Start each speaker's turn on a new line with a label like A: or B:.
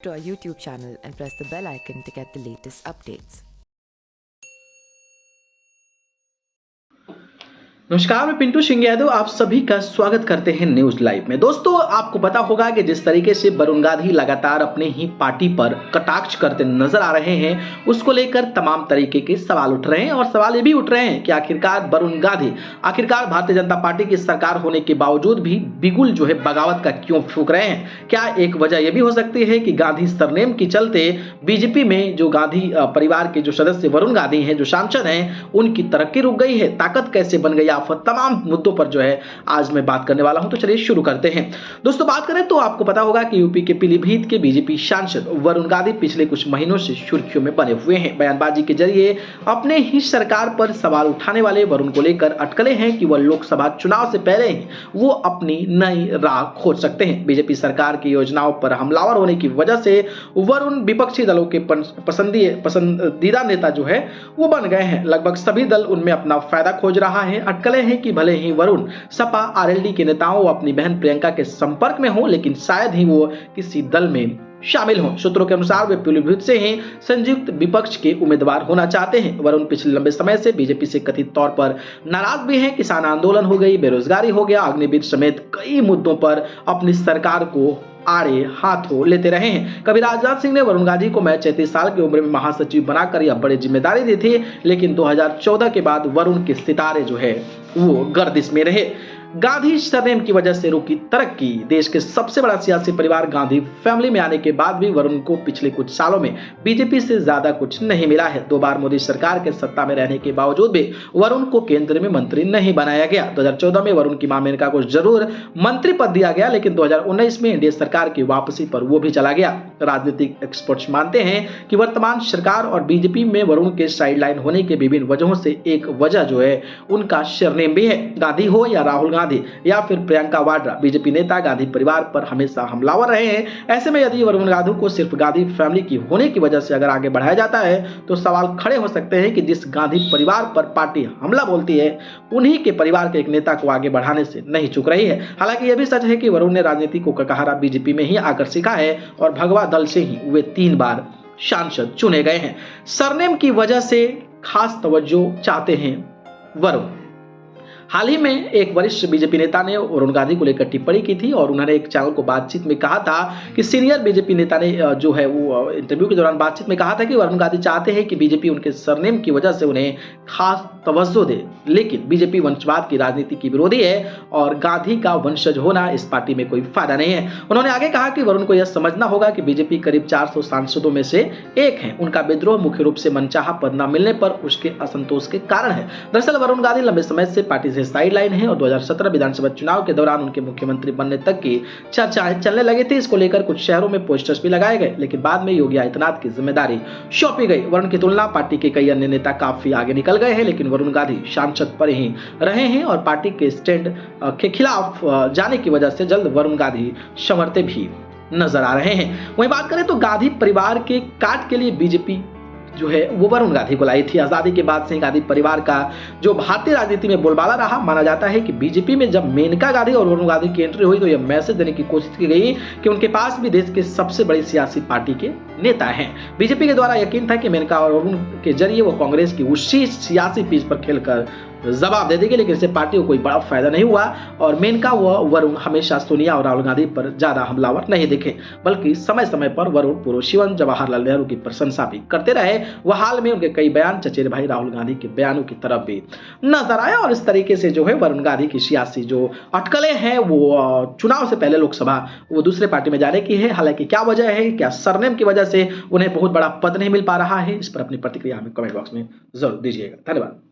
A: to our YouTube channel and press the bell icon to get the latest updates.
B: नमस्कार, मैं पिंटू सिंह यादव आप सभी का स्वागत करते हैं न्यूज लाइव में। दोस्तों, आपको पता होगा कि जिस तरीके से वरुण गांधी लगातार अपने ही पार्टी पर कटाक्ष करते नजर आ रहे हैं, उसको लेकर तमाम तरीके के सवाल उठ रहे हैं और सवाल ये भी उठ रहे हैं कि आखिरकार वरुण गांधी भारतीय जनता पार्टी की सरकार होने के बावजूद भी बिगुल जो है बगावत का क्यों फूंक रहे हैं। क्या एक वजह यह भी हो सकती है कि गांधी सरनेम के चलते बीजेपी में जो गांधी परिवार के जो सदस्य वरुण गांधी हैं, जो सांसद हैं, उनकी तरक्की रुक गई है, ताकत कैसे बन गई, तमाम मुद्दों पर जो है आज मैं बात करने वाला हूं। तो चलिए शुरू करते हैं। दोस्तों, बात करें तो आपको पता होगा कि यूपी के पीलीभीत के बीजेपी सांसद वरुण गांधी पिछले कुछ महीनों से सुर्खियों में बने हुए हैं। बयानबाजी के जरिए अपने ही सरकार पर सवाल उठाने वाले वरुण को लेकर अटकले हैं कि वह लोकसभा चुनाव से पहले ही वो अपनी नई राह खोज सकते हैं। बीजेपी सरकार की योजनाओं पर हमलावर होने की वजह से वरुण विपक्षी दलों के पसंदीदा नेता जो है वो बन गए हैं। लगभग सभी दल उनमें अपना फायदा खोज रहा है। अटकले हैं कि भले ही वरुण सपा आरएलडी के नेताओं व अपनी बहन प्रियंका के संपर्क में हो, लेकिन शायद ही वो किसी दल में शामिल हों। सूत्रों के अनुसार वे पीलीभीत से ही संयुक्त विपक्ष के उम्मीदवार होना चाहते हैं। वरुण पिछले लंबे समय से बीजेपी से कथित तौर पर नाराज भी हैं। किसान आंदोलन हो गई, बेरोजगारी हो गया, अग्निवीर समेत कई मुद्दों पर अपनी सरकार को आड़े हाथों लेते रहे हैं। कभी राजनाथ सिंह ने वरुण गांधी को महज 33 साल की उम्र में महासचिव बनाकर यह बड़ी जिम्मेदारी दी थी, लेकिन 2014 के बाद वरुण के सितारे जो है वो गर्दिश में रहे। गांधी सरनेम की वजह से रुकी तरक्की। देश के सबसे बड़ा सियासी परिवार गांधी फैमिली में आने के बाद भी वरुण को पिछले कुछ सालों में बीजेपी से ज्यादा कुछ नहीं मिला है। 2 बार मोदी सरकार के सत्ता में रहने के बावजूद भी वरुण को केंद्र में मंत्री नहीं बनाया गया। 2014 में वरुण की मां मेनका को जरूर मंत्री पद दिया गया, लेकिन 2019 में एनडीए सरकार की वापसी पर वो भी चला गया। राजनीतिक एक्सपर्ट्स मानते हैं कि वर्तमान सरकार और बीजेपी में वरुण के साइडलाइन होने के विभिन्न वजहों से एक वजह जो है उनका सरनेम भी है। गांधी हो या राहुल गांधी या फिर प्रियंका वाड्रा, बीजेपी नेता गांधी परिवार पर हमेशा हमलावर रहे हैं। ऐसे में यदि वरुण गांधी को सिर्फ गांधी फैमिली की होने की वजह से अगर आगे बढ़ाया जाता है तो सवाल खड़े हो सकते हैं कि जिस गांधी परिवार पर पार्टी हमला बोलती है, उन्हीं के परिवार के एक नेता को आगे बढ़ाने से नहीं चूक रही है। हालांकि यह भी सच है कि वरुण ने राजनीति को ककहरा बीजेपी में ही आकर सीखा है और भगवा दल से ही वे 3 बार सांसद चुने गए हैं। सरनेम की वजह से खास तवज्जो चाहते हैं वरुण। हाल ही में एक वरिष्ठ बीजेपी नेता ने वरुण गांधी को लेकर टिप्पणी की थी और उन्होंने एक चैनल को बातचीत में कहा था कि सीनियर बीजेपी नेता ने जो है वो इंटरव्यू के दौरान बातचीत में कहा था कि वरुण गांधी चाहते हैं कि बीजेपी उनके सरनेम की वजह से उन्हें खास तवज्जो दे, लेकिन बीजेपी वंशवाद की राजनीति की विरोधी है और गांधी का वंशज होना इस पार्टी में कोई फायदा नहीं है। उन्होंने आगे कहा कि वरुण को यह समझना होगा कि बीजेपी करीब 400 सांसदों में से एक है। उनका विद्रोह मुख्य रूप से मनचाहा पद न मिलने पर उसके असंतोष के कारण है। दरअसल वरुण गांधी लंबे समय से पार्टी से साइडलाइन है और 2017 विधानसभा चुनाव के दौरान उनके मुख्यमंत्री बनने तक की चर्चाएं चलने लगी थी। इसको लेकर कुछ शहरों में पोस्टर्स भी लगाए गए, लेकिन बाद में योगी आदित्यनाथ की जिम्मेदारी सौंपी गई। वरुण की तुलना पार्टी के कई अन्य नेता काफी आगे निकल गए हैं, लेकिन वरुण गांधी सांसद पर ही रहे हैं और पार्टी के स्टैंड के खिलाफ जाने की वजह से जल्द वरुण गांधी संवरते भी नजर आ रहे हैं। वहीं बात करें तो गांधी परिवार के काट के लिए बीजेपी जो है वो वरुण गांधी को लाई थी। आजादी के बाद से गांधी परिवार का जो भारतीय राजनीति में बोलबाला रहा। माना जाता है कि बीजेपी में जब मेनका गांधी और वरुण गांधी की एंट्री हुई तो यह मैसेज देने की कोशिश की गई कि उनके पास भी देश के सबसे बड़ी सियासी पार्टी के नेता हैं। बीजेपी के द्वारा यकीन था कि मेनका और वरुण के जरिए वो कांग्रेस की उसी सियासी पिच पर खेलकर जवाब दे देगी, लेकिन इससे पार्टी को कोई बड़ा फायदा नहीं हुआ और मेनका व वरुण हमेशा सोनिया और राहुल गांधी पर ज्यादा हमलावर नहीं दिखे, बल्कि समय समय पर वरुण पूर्व शिवन जवाहरलाल नेहरू की प्रशंसा भी करते रहे। वह हाल में उनके कई बयान चचेरे भाई राहुल गांधी के बयानों की तरफ भी नजर आया और इस तरीके से जो है वरुण गांधी की सियासी जो अटकलें हैं वो चुनाव से पहले लोकसभा वो दूसरे पार्टी में जाने की है। हालांकि क्या वजह है, क्या सरनेम की वजह से उन्हें बहुत बड़ा पद नहीं मिल पा रहा है, इस पर अपनी प्रतिक्रिया हमें कमेंट बॉक्स में जरूर दीजिएगा। धन्यवाद।